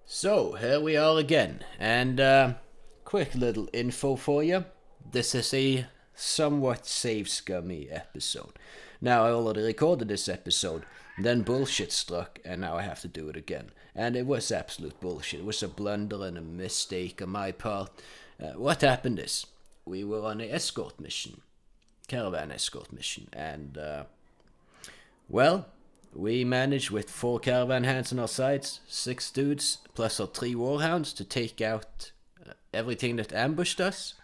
So, here we are again, and quick little info for you. This is a somewhat save scummy episode. Now, I already recorded this episode, then bullshit struck, and now I have to do it again. And it was absolute bullshit. It was a blunder and a mistake on my part. What happened is, we were on an escort mission, caravan escort mission, and, well, we managed with 4 caravan hands on our sides, 6 dudes, plus our 3 warhounds to take out everything that ambushed us.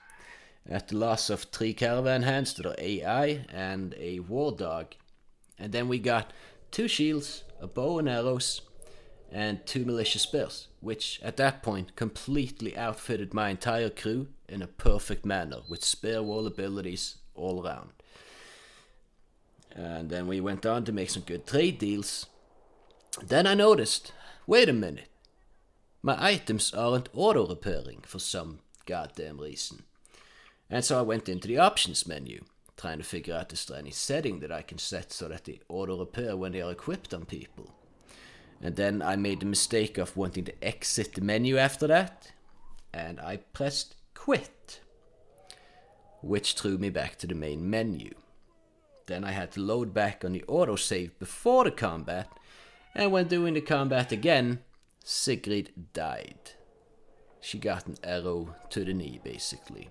At the loss of 3 caravan hands to their AI and a war dog. And then we got 2 shields, a bow and arrows, and 2 militia spears, which at that point completely outfitted my entire crew in a perfect manner, with spear wall abilities all around. And then we went on to make some good trade deals. Then I noticed, wait a minute, my items aren't auto-repairing for some goddamn reason. And so I went into the options menu, trying to figure out is there any setting that I can set so that they auto-repair when they are equipped on people. And then I made the mistake of wanting to exit the menu after that, and I pressed quit, which threw me back to the main menu. Then I had to load back on the autosave before the combat, and when doing the combat again, Sigrid died. She got an arrow to the knee, basically.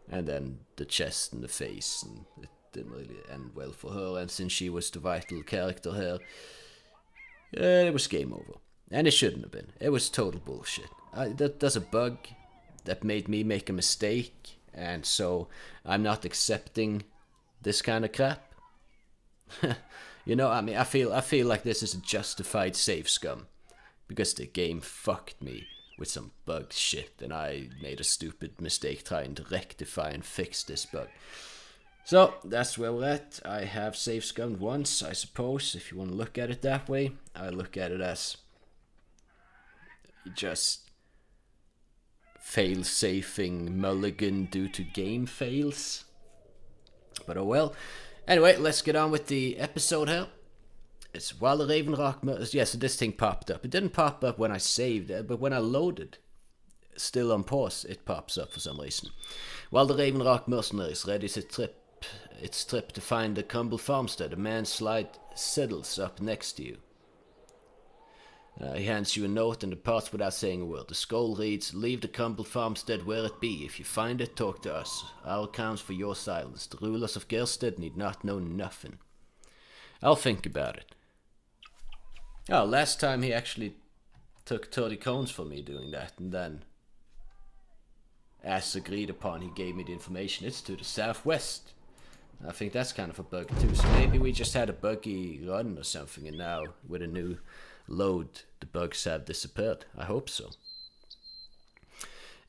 And then the chest and the face, and it didn't really end well for her, and since she was the vital character here, it was game over. And it shouldn't have been. It was total bullshit. There's a bug that made me make a mistake, and so I'm not accepting this kind of crap. You know, I mean, I feel like this is a justified save scum, because the game fucked me with some bug shit, and I made a stupid mistake trying to rectify and fix this bug. So that's where we're at. I have save scummed once, I suppose, if you want to look at it that way. I look at it as just fail-safing mulligan due to game fails. But oh well. Anyway, let's get on with the episode here. It's while the Raven Rock... Yeah, so this thing popped up. It didn't pop up when I saved it, but when I loaded, still on pause, it pops up for some reason. While the Raven Rock mercenaries ready its trip to find the crumbled farmstead, a man sidles up next to you. He hands you a note and departs without saying a word. The scroll reads, "Leave the crumbled farmstead where it be. If you find it, talk to us. Our accounts for your silence. The rulers of Gerstead need not know nothing." I'll think about it. Oh, last time he actually took 30 cones for me doing that, and then, as agreed upon, he gave me the information. It's to the southwest. I think that's kind of a bug too, so maybe we just had a buggy run or something, and now with a new load, the bugs have disappeared. I hope so.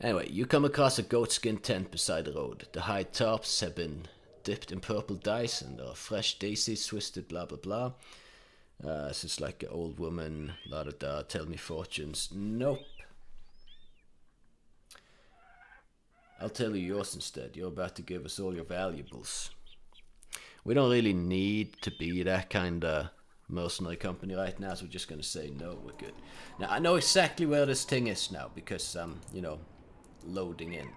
Anyway, you come across a goatskin tent beside the road. The hide tarps have been dipped in purple dyes, and there are fresh daisies twisted, blah blah blah. So it's like an old woman, la da da, tell me fortunes. Nope. I'll tell you yours instead. You're about to give us all your valuables. We don't really need to be that kind of mercenary company right now, so we're just going to say no, we're good. Now, I know exactly where this thing is now, because I'm, you know, loading in.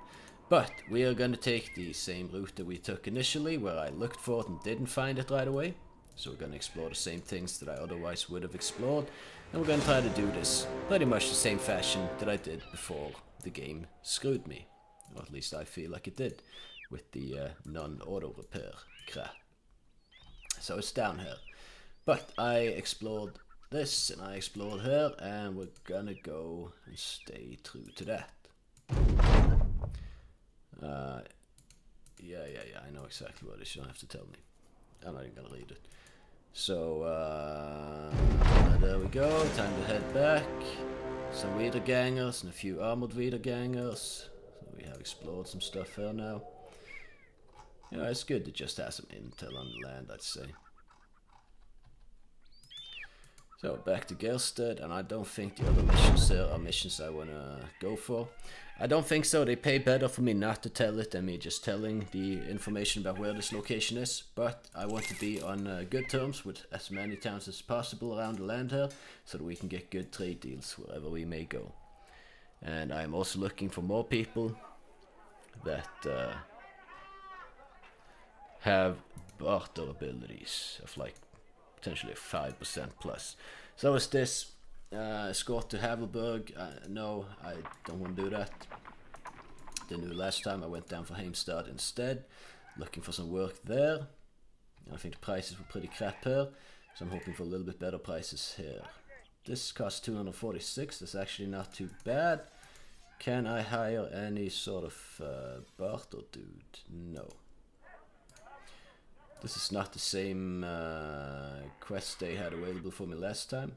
But we are going to take the same route that we took initially, where I looked for it and didn't find it right away. So we're going to explore the same things that I otherwise would have explored, and we're going to try to do this pretty much the same fashion that I did before the game screwed me. Or at least I feel like it did, with the non-auto repair crap. So it's down here. But I explored this, and I explored her, and we're gonna go and stay true to that. Yeah, I know exactly what it is. You don't have to tell me. I'm not even gonna read it. So, there we go. Time to head back. Some Wiedergangers and a few armored Wiedergangers. So we have explored some stuff here now. You know, it's good to just have some intel on the land, I'd say. So back to Gelstead, and I don't think the other missions there are missions I want to go for. I don't think so. They pay better for me not to tell it than me just telling the information about where this location is. But I want to be on good terms with as many towns as possible around the land here, so that we can get good trade deals wherever we may go. And I'm also looking for more people that have barter abilities of like potentially 5% plus. So is this escort to Havelberg? No, I don't want to do that. Didn't do it last time. I went down for Heimstad instead, looking for some work there. I think the prices were pretty crap here, so I'm hoping for a little bit better prices here. This costs 246. That's actually not too bad. Can I hire any sort of barter dude? No. This is not the same quest they had available for me last time.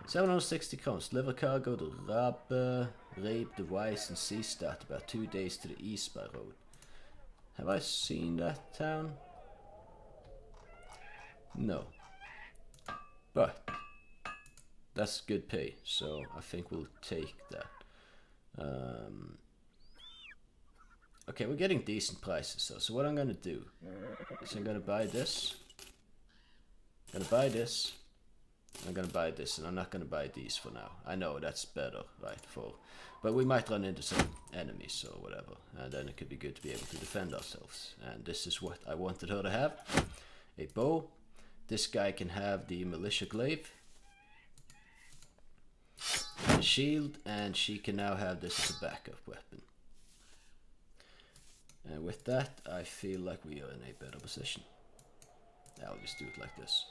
760 crowns. Deliver cargo to Rabe, Rabe, the Wise, and Seestadt, about 2 days to the east by road. Have I seen that town? No. But that's good pay, so I think we'll take that. Okay, we're getting decent prices, so what I'm gonna do is I'm gonna buy this, I'm gonna buy this, I'm gonna buy this, and I'm not gonna buy these for now. I know that's better, right, but we might run into some enemies or whatever, and then it could be good to be able to defend ourselves. And this is what I wanted her to have: a bow. This guy can have the militia glaive, a shield, and she can now have this as a backup weapon. And with that, I feel like we are in a better position. I'll just do it like this.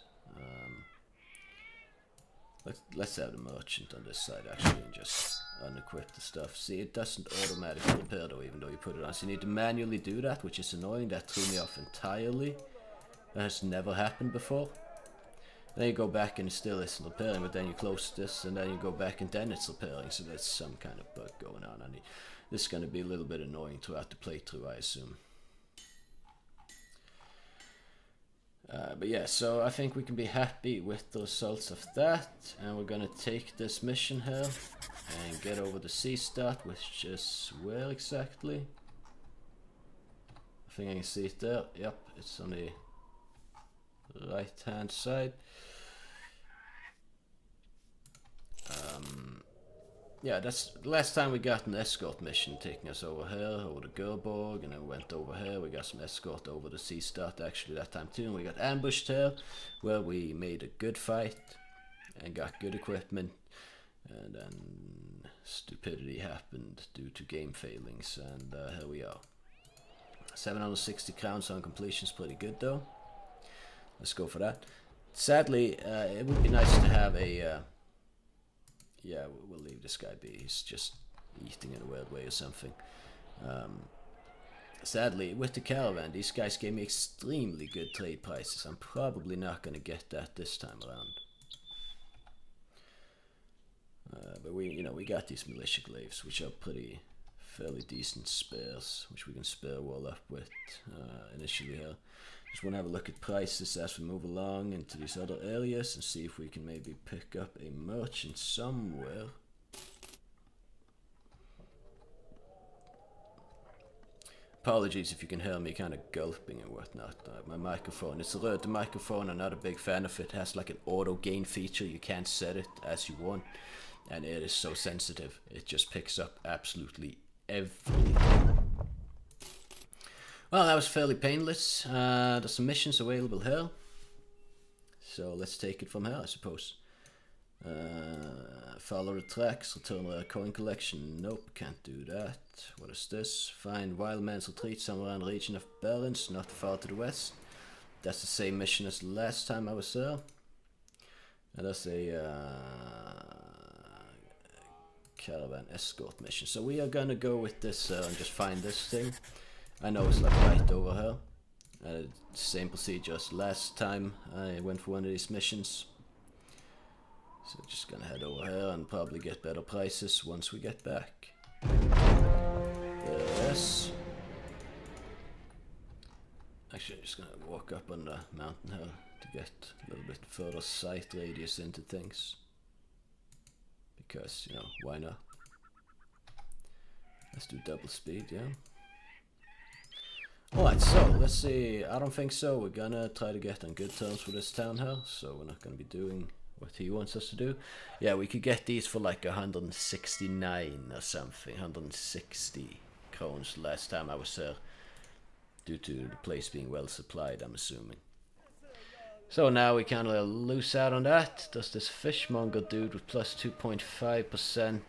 Let's have the merchant on this side actually and just unequip the stuff. See, it doesn't automatically repair though, even though you put it on. So you need to manually do that, which is annoying. That threw me off entirely. That has never happened before. Then you go back and it still isn't repairing, but then you close this and then you go back and then it's repairing. So there's some kind of bug going on. This is going to be a little bit annoying throughout the playthrough, I assume. But yeah, so I think we can be happy with the results of that. And we're going to take this mission here and get over to Seestadt, which is where exactly? I think I can see it there. Yep, it's on the right hand side. Yeah, that's the last time we got an escort mission taking us over here, over to Gerborg, and then we went over here. We got some escort over to Seestadt actually that time too, and we got ambushed here, where we made a good fight and got good equipment, and then stupidity happened due to game failings, and here we are. 760 crowns on completion is pretty good though. Let's go for that. Sadly, it would be nice to have a... yeah, we'll leave this guy be. He's just eating in a weird way or something. Sadly, with the caravan, these guys gave me extremely good trade prices. I'm probably not going to get that this time around. But we got these militia glaives, which are fairly decent spares, which we can spare well up with initially here. Just want to have a look at prices as we move along into these other areas and see if we can maybe pick up a merchant somewhere. Apologies if you can hear me kind of gulping and whatnot. My microphone, it's the microphone, I'm not a big fan of it. It has like an auto gain feature, you can't set it as you want. And it is so sensitive, it just picks up absolutely everything. Well, that was fairly painless. There's some missions available here. So let's take it from here, I suppose. Follow the tracks, return a coin collection. Nope, can't do that. What is this? Find Wild Man's Retreat somewhere in the region of Berlins, not far to the west. That's the same mission as the last time I was there. And that's a caravan escort mission. So we are gonna go with this and just find this thing. I know it's like right over here. Same procedure as last time I went for one of these missions. So just gonna head over here and probably get better prices once we get back. Yes. Actually, I'm just gonna walk up on the mountain here to get a little bit further sight radius into things. Because, you know, why not? Let's do double speed, yeah. Alright, so let's see. I don't think so. We're gonna try to get on good terms with this town here, so we're not gonna be doing what he wants us to do. Yeah, we could get these for like 169 or something, 160 crowns last time I was there, due to the place being well supplied, I'm assuming. So now we kind of lose out on that. Does this fishmonger dude with plus 2.5%.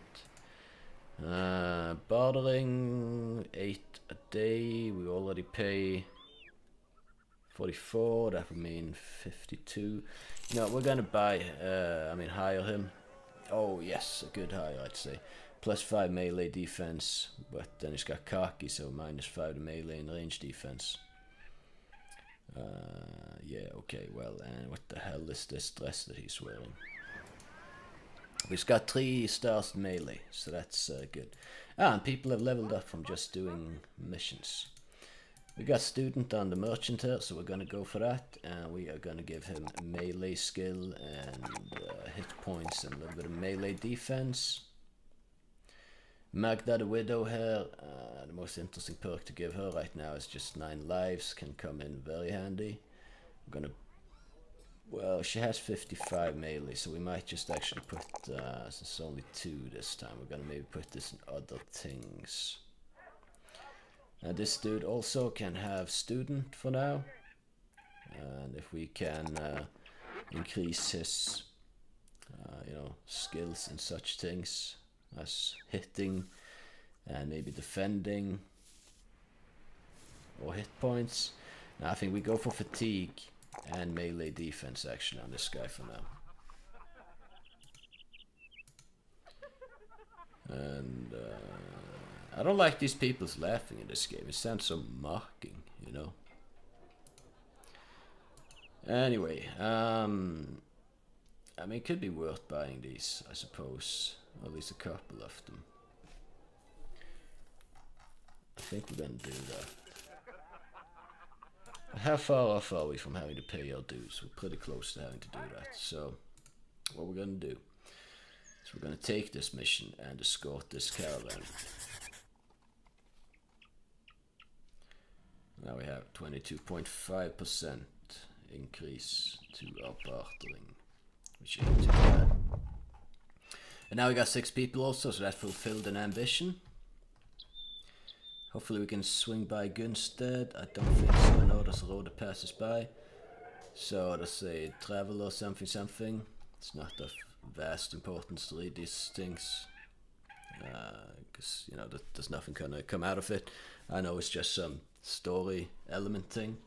Bartering 8 a day. We already pay 44. That would mean 52. You know, we're gonna buy. Hire him. Oh yes, a good hire, I'd say. Plus 5 melee defense, but then he's got khaki, so minus 5 to melee and range defense. Yeah, okay, well, and what the hell is this dress that he's wearing? We've got 3 stars in melee, so that's good. And people have leveled up from just doing missions. We got student on the merchant here, so we're gonna go for that, and we are gonna give him melee skill and hit points and a little bit of melee defense. Magda the Widow here, the most interesting perk to give her right now is just 9 lives, can come in very handy. I'm gonna, well, she has 55 melee, so we might just actually put, since it's only 2 this time, we're gonna maybe put this in other things. This dude also can have student for now, and if we can increase his, skills and such things, as hitting and maybe defending or hit points. Now I think we go for fatigue and melee defense actually on this guy for now. And I don't like these people's laughing in this game. It sounds so mocking, you know. Anyway, I mean, it could be worth buying these, I suppose. Or at least a couple of them. I think we're gonna do that. How far off are we from having to pay our dues? We're pretty close to having to do that. So, what we're gonna do is we're gonna take this mission and escort this caravan. Now we have 22.5% increase to our bartering, which ain't too bad. And now we got 6 people also, so that fulfilled an ambition. Hopefully we can swing by Gunstead. I don't think so. No, there's a road that passes by. So there's a travel or something. It's not of vast importance to read these things. Because, you know, there's nothing gonna come out of it. I know it's just some story element thing.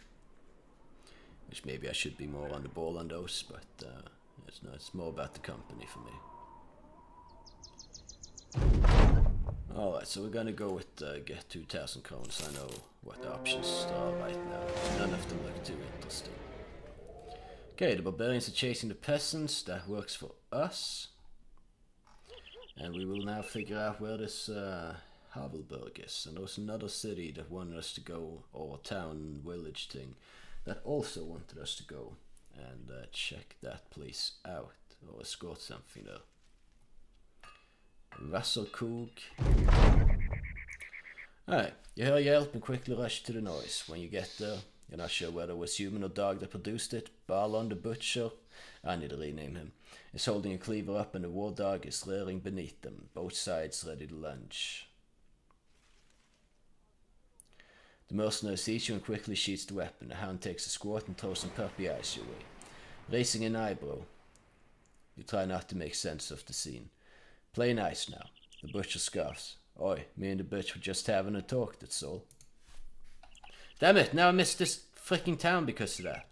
Which maybe I should be more on the ball on those, but it's more about the company for me. Alright, so we're gonna go with get 2,000 crowns. I know what the options are right now. None of them look too interesting. Okay, the barbarians are chasing the peasants. That works for us. And we will now figure out where this Havelberg is. And there's another city that wanted us to go, or town, village thing, that also wanted us to go and check that place out, or escort something there. Wasserkug. Alright, you hear yelp and quickly rush to the noise. When you get there, you're not sure whether it was human or dog that produced it. Barlon the butcher, I need to rename him, is holding a cleaver up and the war dog is rearing beneath them, both sides ready to lunge. The mercenary sees you and quickly sheaths the weapon. The hound takes a squat and throws some puppy eyes your way. Raising an eyebrow, you try not to make sense of the scene. Play nice now. The butcher scoffs. Oi, me and the bitch were just having a talk, that's all. Damn it, now I missed this freaking town because of that.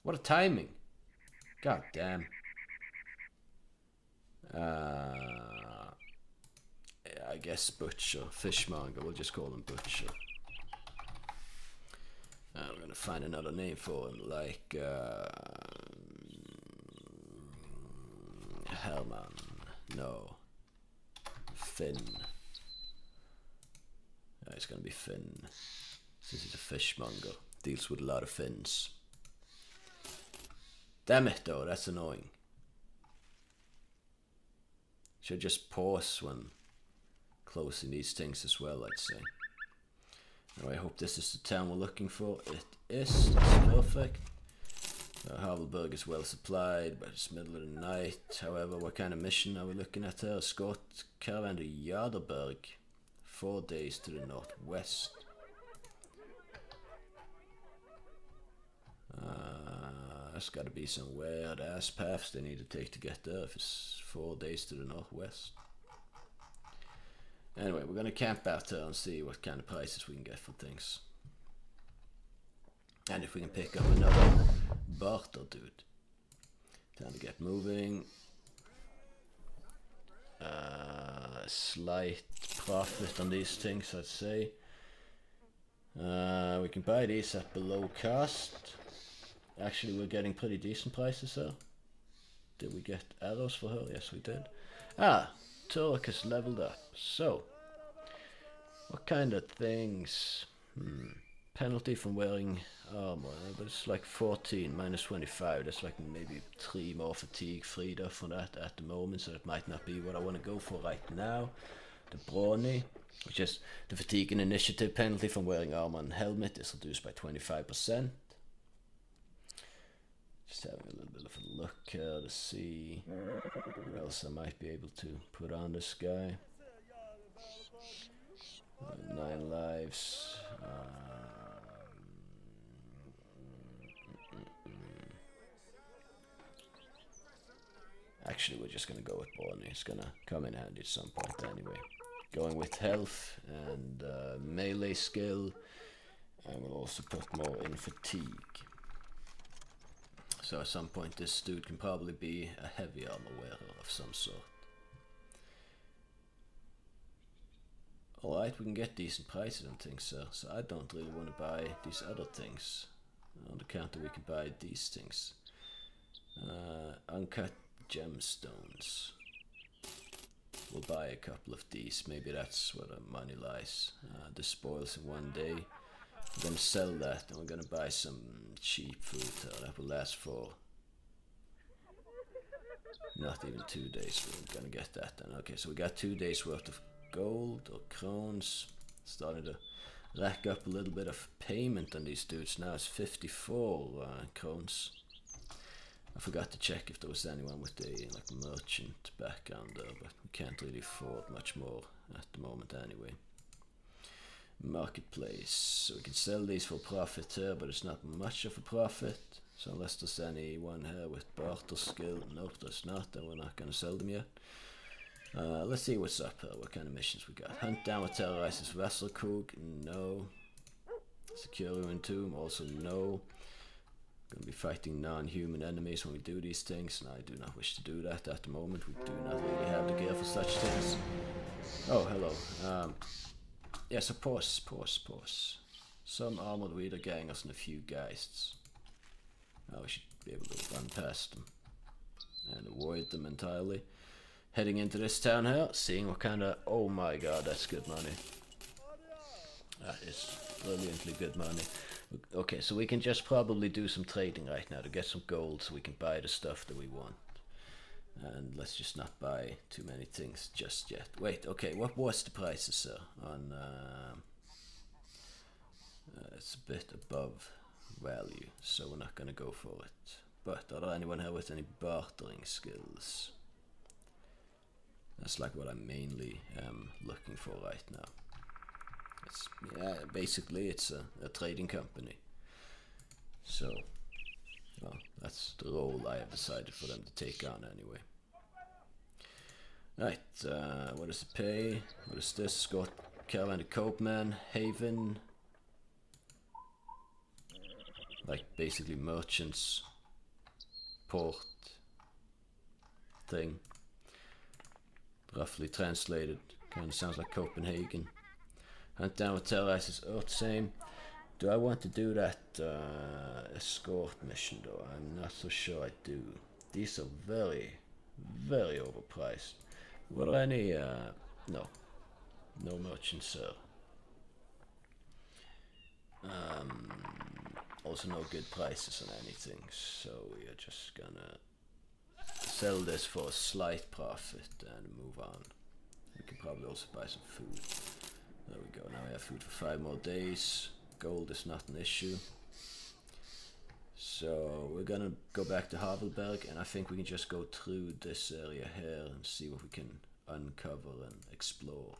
What a timing. God damn. I guess butcher, fishmonger, we'll just call him butcher. I'm gonna find another name for him, like Herman. No. Finn. It's gonna be Finn. Since he's a fishmonger. deals with a lot of fins. Damn it though, that's annoying. Should just pause when closing these things as well, I'd say. Now, I hope this is the town we're looking for. It is. That's perfect. Havelberg is well supplied, but it's middle of the night. However, what kind of mission are we looking at here? Escort caravan to Jaderberg. 4 days to the northwest. There's got to be some weird ass paths they need to take to get there if it's 4 days to the northwest. Anyway, we're gonna camp out there and see what kind of prices we can get for things. And if we can pick up another barter dude. Time to get moving. Slight profit on these things, I'd say. We can buy these at below cost. Actually, we're getting pretty decent prices here. Did we get arrows for her? Yes, we did. Ah, Turk has leveled up. So, what kind of things? Penalty from wearing armor, but it's like 14 minus 25. That's like maybe 3 more fatigue freed up for that at the moment, so that might not be what I want to go for right now. The Brawny, which is the fatigue and initiative penalty from wearing armor and helmet, is reduced by 25%. Just having a little bit of a look here to see what else I might be able to put on this guy. 9 lives. Actually, we're just going to go with Brawny. It's going to come in handy at some point anyway. Going with health and melee skill. And we'll also put more in fatigue. So at some point this dude can probably be a heavy armor wearer of some sort. Alright, we can get decent prices and things, sir. So I don't really want to buy these other things. On the counter we can buy these things. Uncut gemstones. We'll buy a couple of these. Maybe that's where the money lies. This spoils in 1 day. We're going to sell that and we're going to buy some cheap food that will last for not even 2 days. We're going to get that done. Okay, so we got 2 days worth of gold or crowns. Starting to rack up a little bit of payment on these dudes. Now it's 54 crowns. I forgot to check if there was anyone with a like merchant background there, but we can't really afford much more at the moment anyway. Marketplace, so we can sell these for profit here, but it's not much of a profit. So unless there's anyone here with barter skill, nope, there's not, then we're not going to sell them yet. Let's see what's up here, what kind of missions we got. Hunt down what terrorizes Wasserkrug, no. Secure ruin tomb, also no. Going to be fighting non-human enemies when we do these things, and I do not wish to do that at the moment. We do not really have the gear for such things. Oh, hello. Yeah, so pause. Some armored reader gang us and a few geists. Oh, we should be able to run past them and avoid them entirely. Heading into this town here, seeing what kind of... Oh my god, that's good money. That is brilliantly good money. Okay, so we can just probably do some trading right now to get some gold so we can buy the stuff that we want. And let's just not buy too many things just yet. Wait, okay, what was the prices, sir? On it's a bit above value, so we're not gonna go for it. But are there anyone here with any bartering skills? That's like what I mainly am looking for right now. It's, yeah, basically it's a trading company. So, well, that's the role I have decided for them to take on anyway. Right, what does it pay? What is this? Scott Caravan to Copeman, Haven. Like basically merchants, port thing. Roughly translated, kind of sounds like Copenhagen. Hunt down what terrorizes Earth, same. Do I want to do that escort mission though? I'm not so sure I do. These are very, very overpriced. Were there any, no merchants, sir. Also no good prices on anything, so we are just gonna sell this for a slight profit and move on. We can probably also buy some food. There we go, now we have food for 5 more days. Gold is not an issue. So we're gonna go back to Havelberg, and I think we can just go through this area here and see what we can uncover and explore.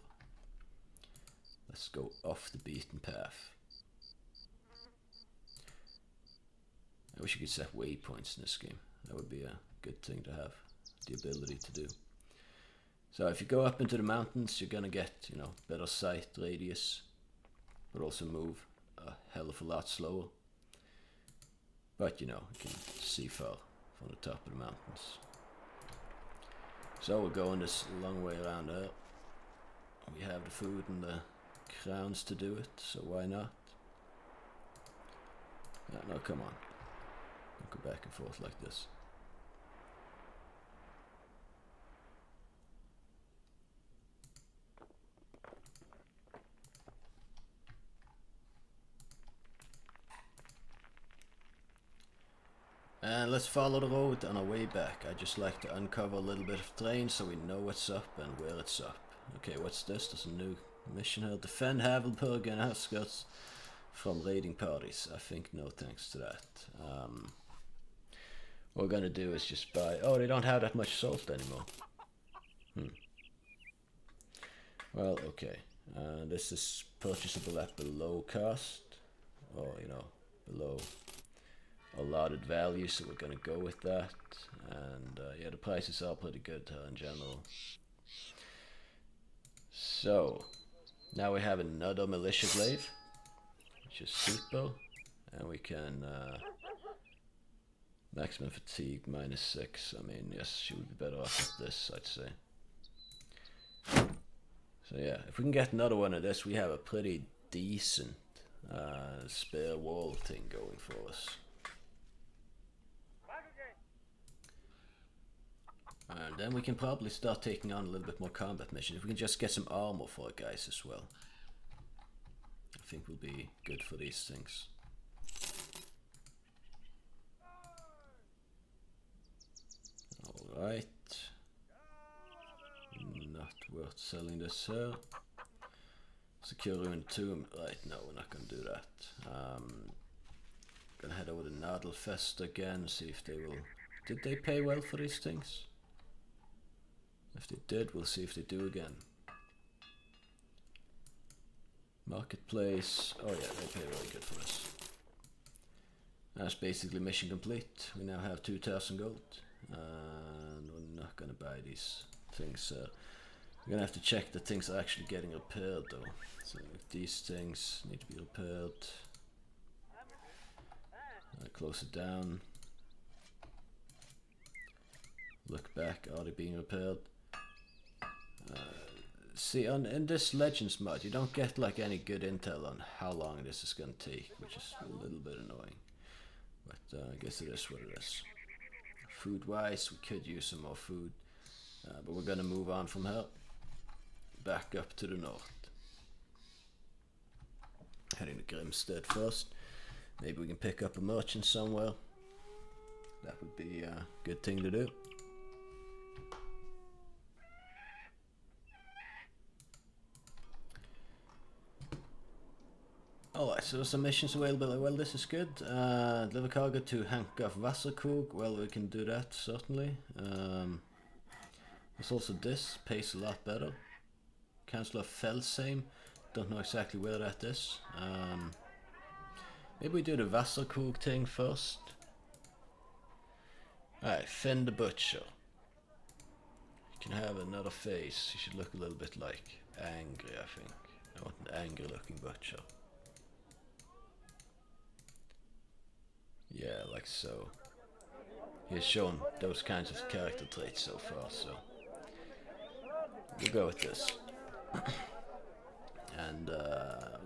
Let's go off the beaten path. I wish you could set waypoints in this game. That would be a good thing to have the ability to do. So if you go up into the mountains, you're gonna get, you know, better sight radius, but also move a hell of a lot slower. But you know, you can see far from the top of the mountains. So we're going this long way around there. We have the food and the crowns to do it, so why not? No, come on. Don't go back and forth like this. And let's follow the road on our way back. I just like to uncover a little bit of terrain so we know what's up and where it's up. Okay, what's this? There's a new mission here. Defend Havelberg and outskirts from raiding parties. I think no thanks to that. What we're gonna do is just buy... Oh, they don't have that much salt anymore. Well, okay. This is purchasable at below cost. Or, you know, below allotted value, so we're gonna go with that. And yeah, the prices are pretty good in general. So now we have another militia glaive, which is super, and we can maximum fatigue -6. I mean, yes, she would be better off with this, I'd say. So yeah, if we can get another one of this, we have a pretty decent spare wall thing going for us. And then we can probably start taking on a little bit more combat missions. If we can just get some armor for our guys as well, I think will be good for these things. Alright. Not worth selling this here. Secure ruin tomb. Right, no, we're not going to do that. Gonna head over to Nadelfest again, see if they will... Did they pay well for these things? If they did, we'll see if they do again. Marketplace. Oh yeah, they pay really good for this. That's basically mission complete. We now have 2,000 gold. And we're not gonna buy these things. We're gonna have to check that things are actually getting repaired though. So these things need to be repaired. Close it down. Look back, are they being repaired? See, in this Legends mod, you don't get like any good intel on how long this is going to take, which is a little bit annoying. But I guess it is what it is. Food-wise, we could use some more food, but we're going to move on from here, back up to the north. Heading to Grimstead first. Maybe we can pick up a merchant somewhere. That would be a good thing to do. Alright, so there's some missions available. Well, this is good. Deliver cargo to Hankaf Wasserkug. Well, we can do that, certainly. There's also this, pays a lot better. Councillor Felsheim. Don't know exactly where that is. Maybe we do the Wasserkug thing first. Alright, Finn the Butcher. You can have another face. You should look a little bit like angry, I think. I want an angry looking butcher. Yeah, like so. He has shown those kinds of character traits so far, so we'll go with this. And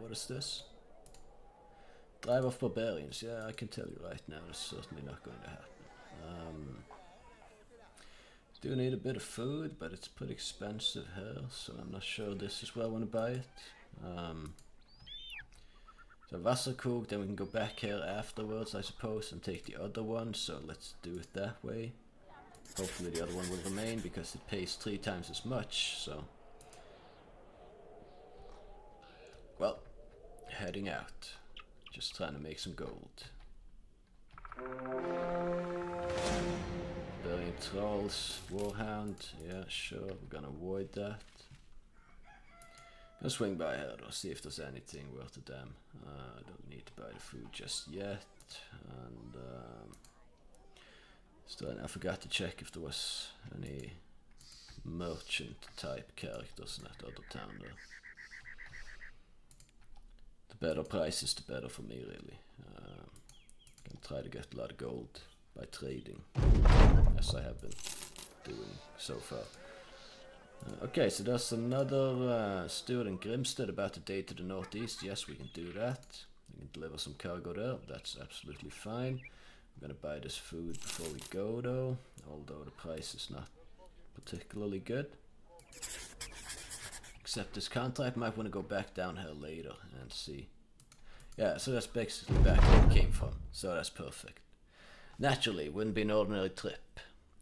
what is this? Drive of Barbarians. Yeah, I can tell you right now, it's certainly not going to happen. Do need a bit of food, but it's pretty expensive here, so I'm not sure this is where I want to buy it. So Wasserkrug, then we can go back here afterwards, I suppose, and take the other one. So let's do it that way. Hopefully the other one will remain because it pays 3 times as much. So, well, heading out. Just trying to make some gold. Billion trolls, warhound. Yeah, sure, we're gonna avoid that. Gonna swing by here though, see if there's anything worth a damn. I don't need to buy the food just yet. And still, I forgot to check if there was any merchant type characters in that other town there. The better prices, the better for me really. Gonna try to get a lot of gold by trading, as I have been doing so far. Okay, so there's another steward in Grimstead about a day to the northeast. Yes, we can do that. We can deliver some cargo there. That's absolutely fine. I'm gonna buy this food before we go though, although the price is not particularly good. Except this contract, might want to go back down here later and see. Yeah, so that's basically back where it came from. So that's perfect. Naturally, it wouldn't be an ordinary trip.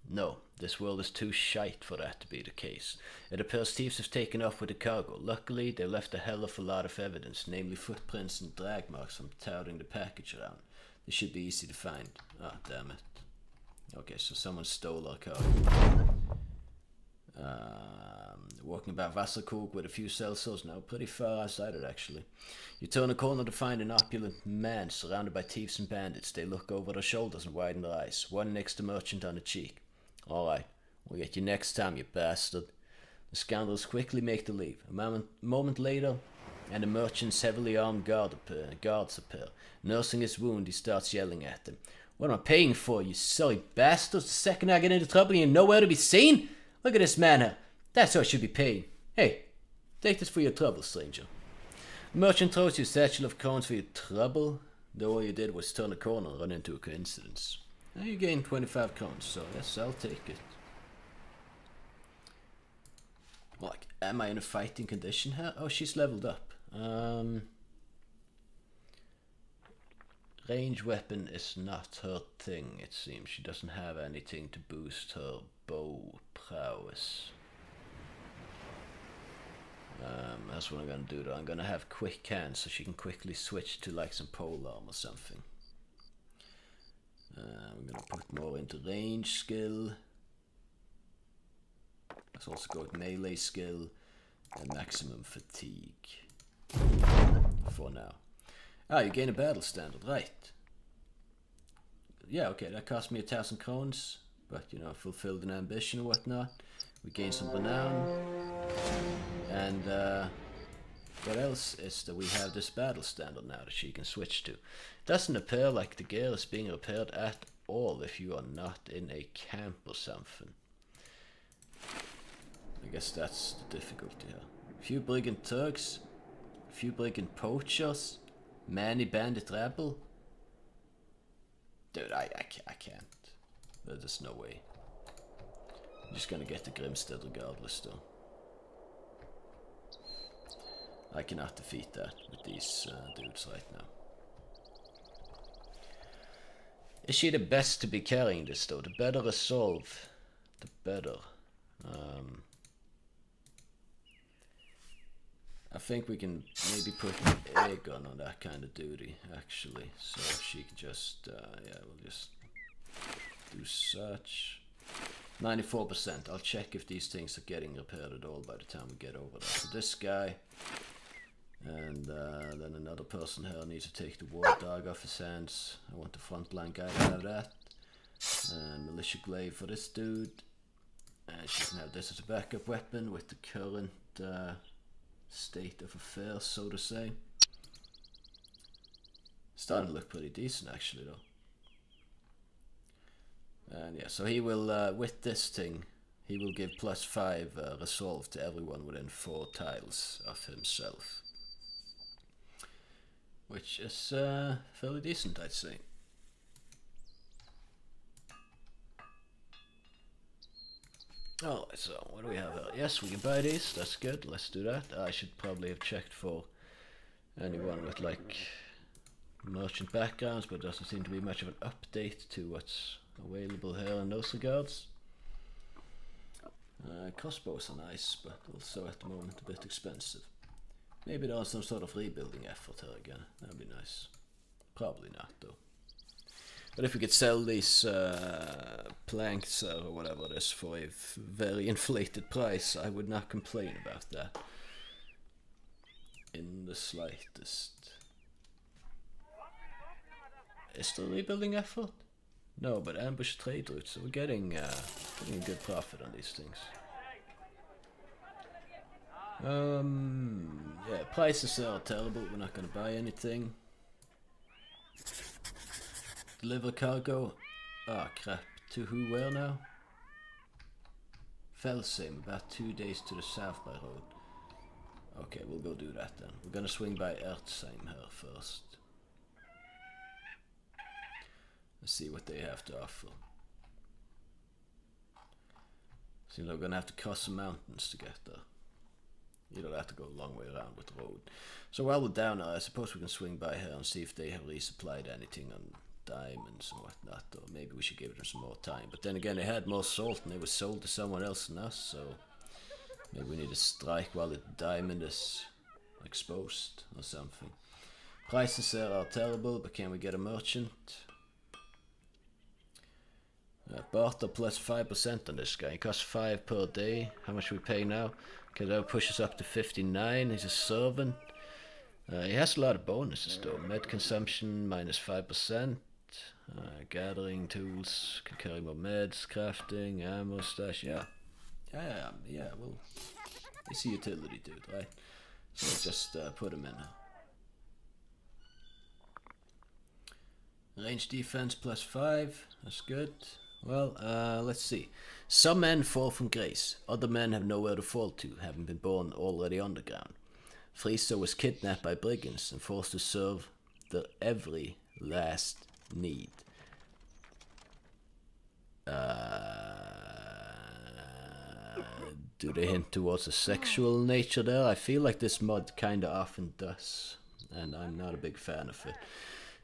No, this world is too shite for that to be the case. It appears thieves have taken off with the cargo. Luckily, they left a hell of a lot of evidence, namely footprints and drag marks from touting the package around. They should be easy to find. Ah, damn it. Okay, so someone stole our cargo. Walking about Wasserkrug with a few sellswords now, pretty far outside it actually. You turn a corner to find an opulent man surrounded by thieves and bandits. They look over their shoulders and widen their eyes. One nicks the merchant on the cheek. Alright, we'll get you next time, you bastard. The scoundrels quickly make the leave. A moment later, and the merchant's heavily armed guards appear. Nursing his wound, he starts yelling at them. What am I paying for, you silly bastards? The second I get into trouble, you're nowhere to be seen? Look at this man here. That's how I should be paying. Hey, take this for your trouble, stranger. The merchant throws you a satchel of coins for your trouble. Though all you did was turn a corner and run into a coincidence. Now you gain 25 coins, so yes, I'll take it. Like, am I in a fighting condition here? Oh, she's leveled up. Range weapon is not her thing, it seems. She doesn't have anything to boost her bow prowess. That's what I'm gonna do though. I'm gonna have quick hands so she can quickly switch to like some polearm or something. We're gonna put more into range skill. Let's also go with melee skill and maximum fatigue for now. Ah, you gain a battle standard, right? Yeah, okay, that cost me 1,000 crowns, but you know, fulfilled an ambition and whatnot. We gain some renown, and what else is that we have this battle standard now that she can switch to. It doesn't appear like the gear is being repaired at all if you are not in a camp or something. I guess that's the difficulty here. A few brigand Turks, a few brigand poachers, many bandit rabble. Dude, I can't. There's no way. I'm just gonna get the Grimstead regardless though. I cannot defeat that with these dudes right now. Is she the best to be carrying this though? The better resolve, the better. I think we can maybe put a gun on that kind of duty actually. So she can just, yeah, we'll just do such. 94%. I'll check if these things are getting repaired at all by the time we get over there. So this guy, and then another person here needs to take the war dog off his hands. I want the frontline guy to have that. And militia glaive for this dude. And she can have this as a backup weapon with the current state of affairs, so to say. Starting to look pretty decent actually though. And yeah, so he will, with this thing, he will give +5 resolve to everyone within 4 tiles of himself. Which is fairly decent, I'd say. Alright, so what do we have here? Yes, we can buy these, that's good, let's do that. I should probably have checked for anyone with like merchant backgrounds, but doesn't seem to be much of an update to what's available here in those regards. Crossbows are nice, but also at the moment a bit expensive. Maybe there's some sort of rebuilding effort here again. That'd be nice. Probably not, though. But if we could sell these planks or whatever it is for a very inflated price, I would not complain about that in the slightest. Is there a rebuilding effort? No, but ambush trade routes, so we're getting a good profit on these things. Yeah, prices are terrible, we're not gonna buy anything. Deliver cargo. Ah, crap. To who, where now? Felsheim, about 2 days to the south by road. Okay, we'll go do that then. We're gonna swing by Erzheim here first. Let's see what they have to offer. Seems like we're gonna have to cross some mountains to get there. You'll have to go a long way around with the road. So while we're down there, I suppose we can swing by here and see if they have resupplied anything on diamonds and whatnot, or maybe we should give them some more time. But then again, they had more salt and they were sold to someone else than us, so maybe we need to strike while the diamond is exposed or something. Prices there are terrible, but can we get a merchant? Barter plus 5% on this guy. He costs 5 per day. How much we pay now? Okay, that will push us up to 59. He's a servant. He has a lot of bonuses though. Med consumption minus 5%. Gathering tools, can carry more meds, crafting, ammo stash. Yeah, well, it's a utility dude, right? So let's just put him in. Range defense plus 5. That's good. Well, let's see. Some men fall from grace. Other men have nowhere to fall to, having been born already underground. Friso was kidnapped by brigands and forced to serve their every last need. Do they hint towards a sexual nature there? I feel like this mod kinda often does, and I'm not a big fan of it.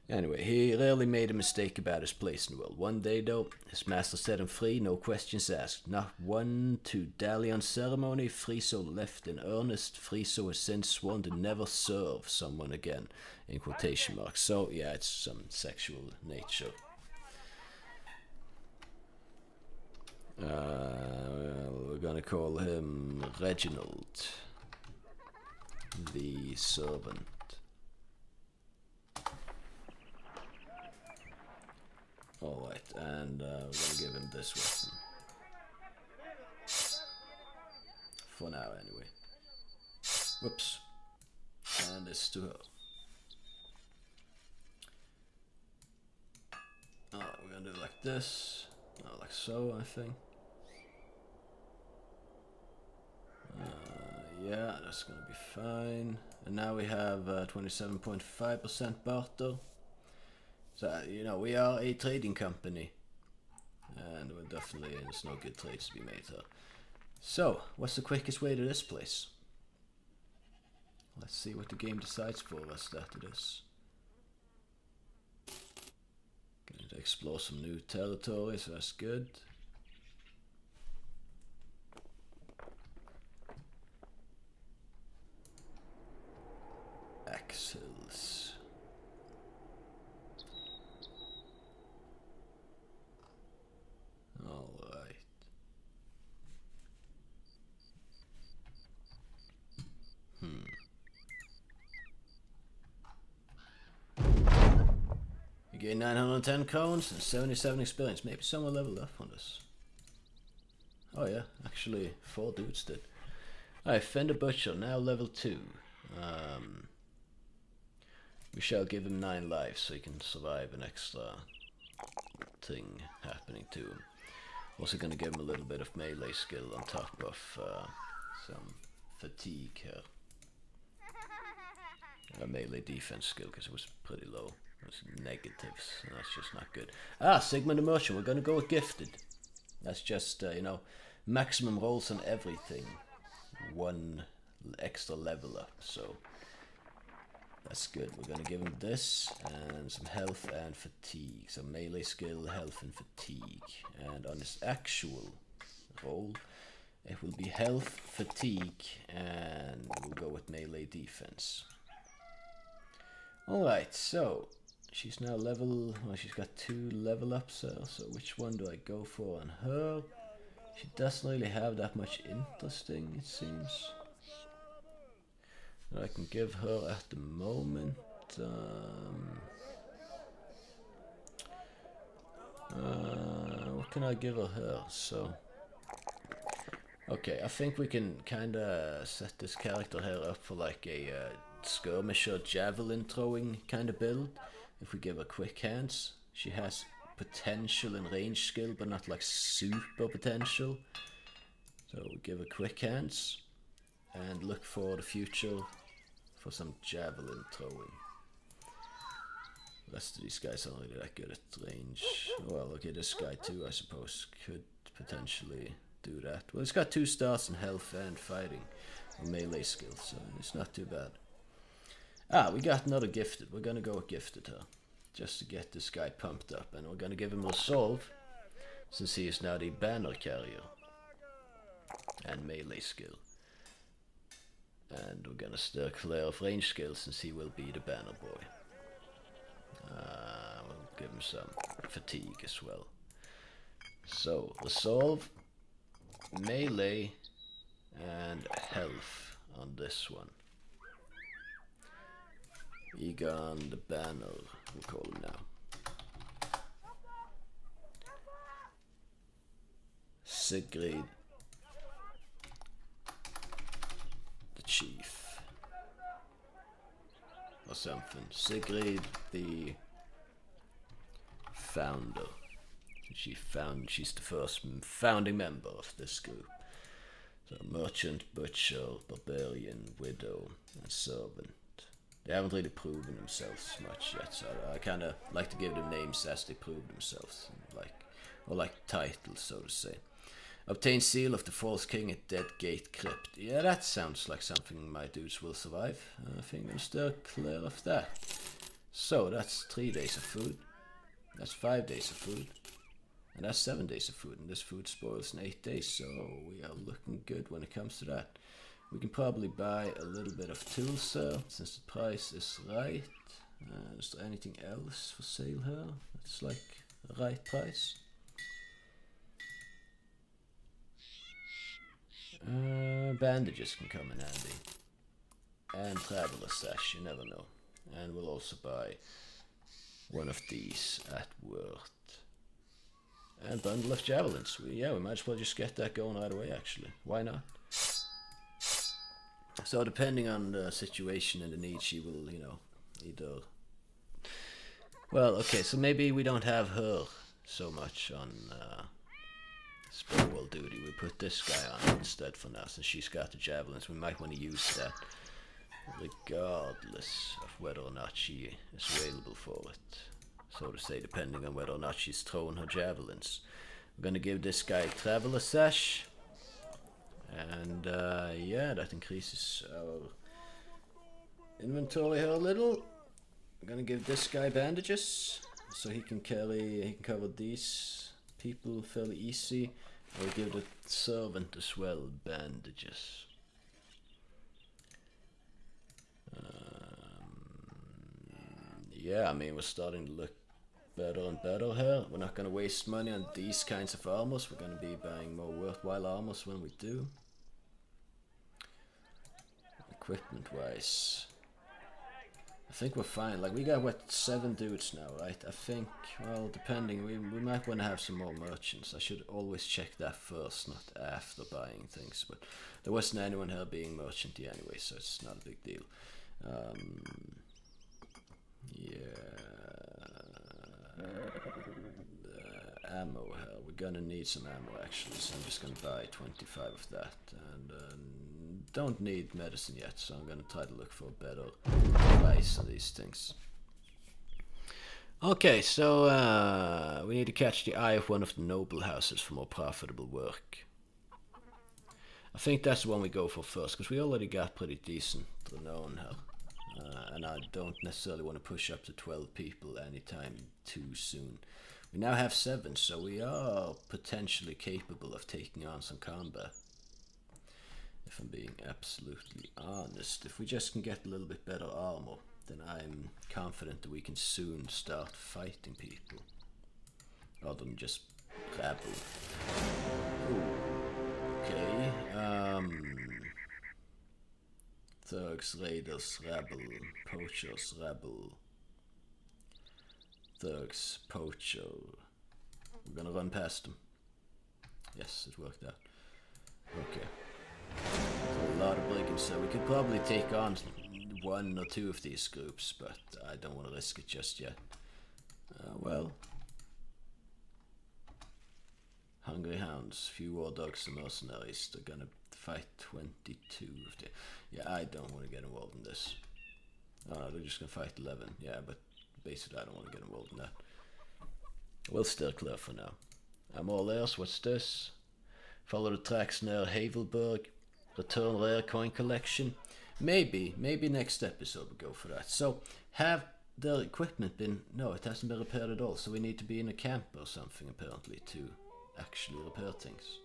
Anyway, he rarely made a mistake about his place in the world. One day, though, his master set him free, no questions asked. Not one to dally on ceremony, Friso left in earnest. Friso has since sworn to never serve someone again, in quotation marks. So, yeah, it's some sexual nature. We're gonna call him Reginald, the servant. Alright, and we're gonna give him this weapon. For now, anyway. Whoops. And this to her. Alright, we're gonna do it like this. Like so, I think. Yeah, that's gonna be fine. And now we have 27.5% barter. So, you know, we are a trading company. And we're definitely, there's no good trades to be made here. So, what's the quickest way to this place? Let's see what the game decides for us after this. Going to explore some new territory, so that's good. Axles. All right. You gain 910 cones and 77 experience. Maybe someone leveled up on this. Oh yeah, actually 4 dudes did. Alright, Fender Butcher, now level 2. We shall give him 9 lives so he can survive an extra thing happening to him. Also gonna give him a little bit of melee skill on top of some fatigue here. A melee defense skill because it was pretty low. It was negatives, and that's just not good. Ah, Sigmund Immersion, we're gonna go with Gifted. That's just, you know, maximum rolls on everything. 1 extra level up, so That's good. We're gonna give him this and some health and fatigue. So melee skill, health and fatigue. And on his actual roll, it will be health, fatigue, and we'll go with melee defense. Alright, so she's now level, well, she's got 2 level ups here, so which one do I go for on her? She doesn't really have that much interesting, it seems. I can give her at the moment. What can I give her here? So, okay, I think we can kind of set this character here up for like a skirmisher javelin throwing kind of build. If we give her quick hands, she has potential and range skill, but not like super potential. So we give her quick hands and look for the future for some javelin throwing. The rest of these guys aren't really that good at range. Well, okay, this guy too, I suppose, could potentially do that. Well, it's got 2 stars in health and fighting, or melee skills, so it's not too bad. Ah, we got another gifted. We're gonna go with gifted here, just to get this guy pumped up, and we're gonna give him resolve, since he is now the banner carrier, and melee skill. And we're gonna steer clear of range skills, since he will be the banner boy. We'll give him some fatigue as well. So, resolve, melee, and health on this one. Egon the banner, we'll call him now. Sigrid the chief, or something. Sigrid the founder. She's the first founding member of this group. So merchant, butcher, barbarian, widow, and servant. They haven't really proven themselves much yet, so I kind of like to give them names as they prove themselves, like titles, so to say. Obtain seal of the false king at Dead Gate Crypt. Yeah, that sounds like something my dudes will survive. I think I'm still clear of that. So that's 3 days of food. That's 5 days of food. And that's 7 days of food. And this food spoils in 8 days. So we are looking good when it comes to that. We can probably buy a little bit of tools here, since the price is right. Is there anything else for sale here? That's like the right price. Bandages can come in handy. And traveler sash, you never know. And we'll also buy one of these at Worth. And bundle of javelins. We might as well just get that going right away, actually. Why not? So depending on the situation and the need, she will, either... Well, okay, so maybe we don't have her so much on Spellwall duty. We put this guy on instead for now, since she's got the javelins. We might want to use that, regardless of whether or not she is available for it. So to say, depending on whether or not she's throwing her javelins. We're going to give this guy Traveler Sash. And yeah, that increases our inventory here a little. I'm gonna give this guy bandages, so he can cover these people fairly easy. I'll give the servant as well bandages. Yeah, I mean, we're starting to look better and better here. We're not gonna waste money on these kinds of armors. We're gonna be buying more worthwhile armors when we do. Equipment wise, I think we're fine. Like, we got what, 7 dudes now, right? I think, well, depending, we might want to have some more merchants. I should always check that first, not after buying things. But there wasn't anyone here being merchanty anyway, so it's not a big deal. Ammo here. We're gonna need some ammo actually, so I'm just gonna buy 25 of that, and don't need medicine yet, so I'm gonna try to look for a better price on these things. Okay, so we need to catch the eye of one of the noble houses for more profitable work. I think that's the one we go for first, because we already got pretty decent renown here. and I don't necessarily want to push up to 12 people anytime too soon. We now have 7, so we are potentially capable of taking on some combat. If I'm being absolutely honest, if we just can get a little bit better armor, then I'm confident that we can soon start fighting people. Rather than just rabble. Ooh. Okay, thugs, raiders, rabble, poachers, rabble. Thugs, poacher. We're gonna run past them. Yes, it worked out. Okay. So a lot of brigands, so we could probably take on 1 or 2 of these groups, but I don't want to risk it just yet. Well. Hungry hounds, few war dogs and mercenaries. They're gonna fight 22 of them. Yeah, I don't want to get involved in this. Oh no, they're just gonna fight 11. Yeah, but basically I don't want to get involved in that. We'll steer clear for now. I'm all ears. What's this? Follow the tracks near Havelberg. Return rare coin collection. Maybe next episode we'll go for that. So, have their equipment been... No, it hasn't been repaired at all. So we need to be in a camp or something apparently to actually repair things.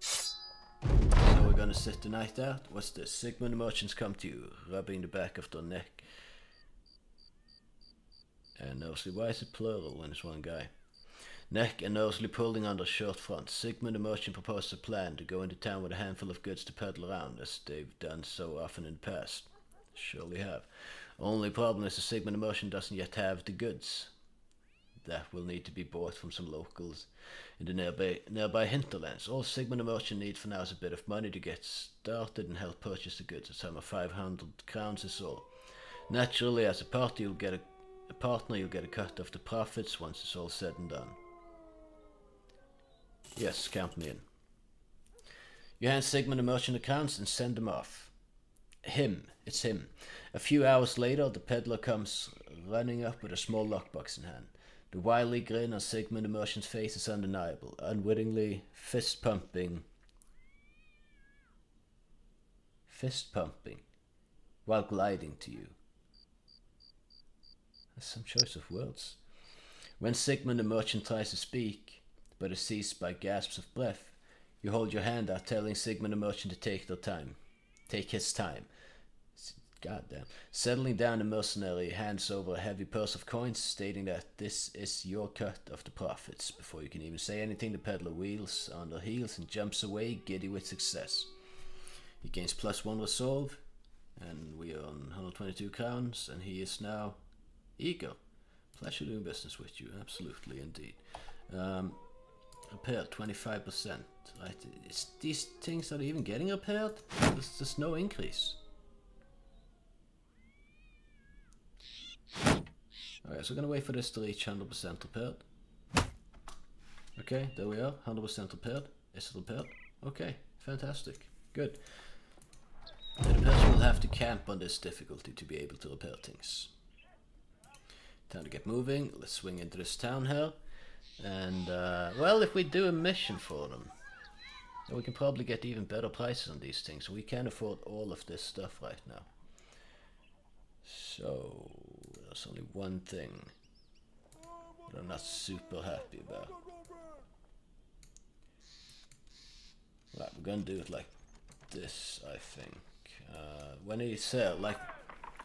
So we're gonna sit the night out. What's this? Sigmund merchants come to you, rubbing the back of their neck. And nervously, why is it plural when it's one guy? Neck and nervously pulling on their shirt front. Sigmund the merchant proposed a plan to go into town with a handful of goods to peddle around, as they've done so often in the past. Surely have. Only problem is that Sigmund the merchant doesn't yet have the goods. That will need to be bought from some locals in the nearby hinterlands. All Sigmund the merchant needs for now is a bit of money to get started and help purchase the goods. A sum of 500 crowns is all. Naturally, as a party, you'll get a partner, you'll get a cut of the profits once it's all said and done. Yes, count me in. You hand Sigmund the merchant the crowns and send him off. It's him. A few hours later, the peddler comes running up with a small lockbox in hand. The wily grin on Sigmund the merchant's face is undeniable, unwittingly fist pumping, while gliding to you. That's some choice of words. When Sigmund the merchant tries to speak, but is seized by gasps of breath, you hold your hand out, telling Sigmund the merchant to take his time. Goddamn. Settling down, the mercenary hands over a heavy purse of coins, stating that this is your cut of the profits. Before you can even say anything, the peddler wheels on their heels and jumps away, giddy with success. He gains +1 resolve, and we are on 122 crowns, and he is now eager. Pleasure doing business with you, absolutely indeed. Repaired 25%. Right, it's these things that are even getting repaired? There's no increase. Alright, so we're gonna wait for this to reach 100% repaired. Okay, there we are, 100% repaired. Is it repaired? Okay, fantastic, good. And the person will have to camp on this difficulty to be able to repair things. Time to get moving. Let's swing into this town here. And, well, if we do a mission for them, then we can probably get even better prices on these things. We can't afford all of this stuff right now. So, there's only one thing that I'm not super happy about. Right, we're gonna do it like this, I think. When he's here, like,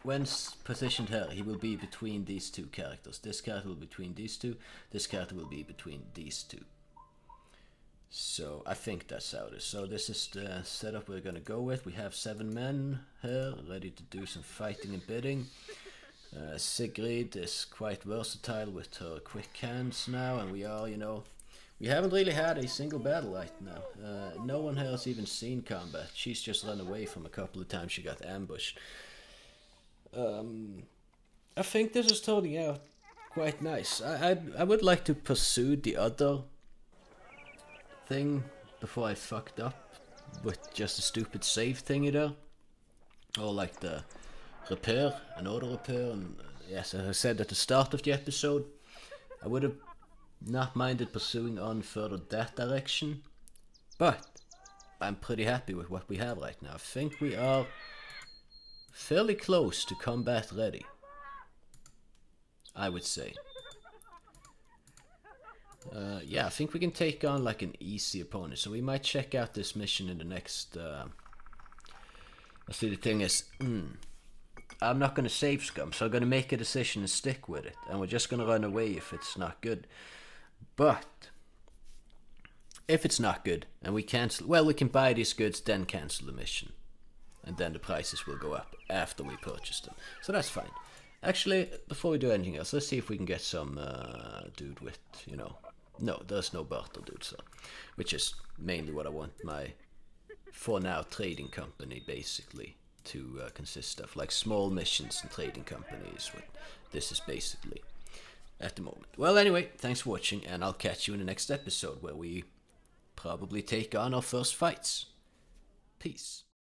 when positioned here, he will be between these two characters. This character will be between these two. This character will be between these two. So, I think that's how it is. So, this is the setup we're gonna go with. We have 7 men here, ready to do some fighting and bidding. Sigrid is quite versatile with her quick hands now, and we are, you know, we haven't really had a single battle right now. No one here has even seen combat. She's just run away from a couple of times she got ambushed. I think this is turning out quite nice. I would like to pursue the other thing before I fucked up with just a stupid save thingy there. Or like the repair and auto repair, and yes, as I said at the start of the episode, I would have not minded pursuing on further that direction, but I'm pretty happy with what we have right now. I think we are fairly close to combat ready, I would say. Yeah, I think we can take on like an easy opponent, so we might check out this mission in the next... See, the thing is, I'm not going to save Scum, so I'm going to make a decision and stick with it, and we're just going to run away if it's not good. But if it's not good and we cancel, well, we can buy these goods, then cancel the mission, and then the prices will go up after we purchase them, so that's fine. Actually, before we do anything else, let's see if we can get some dude with, you know, no, there's no barter dude, so, which is mainly what I want my, for now, trading company basically to consist of, like small missions and trading companies. What this is basically at the moment. Well, anyway, thanks for watching, and I'll catch you in the next episode where we probably take on our first fights. Peace.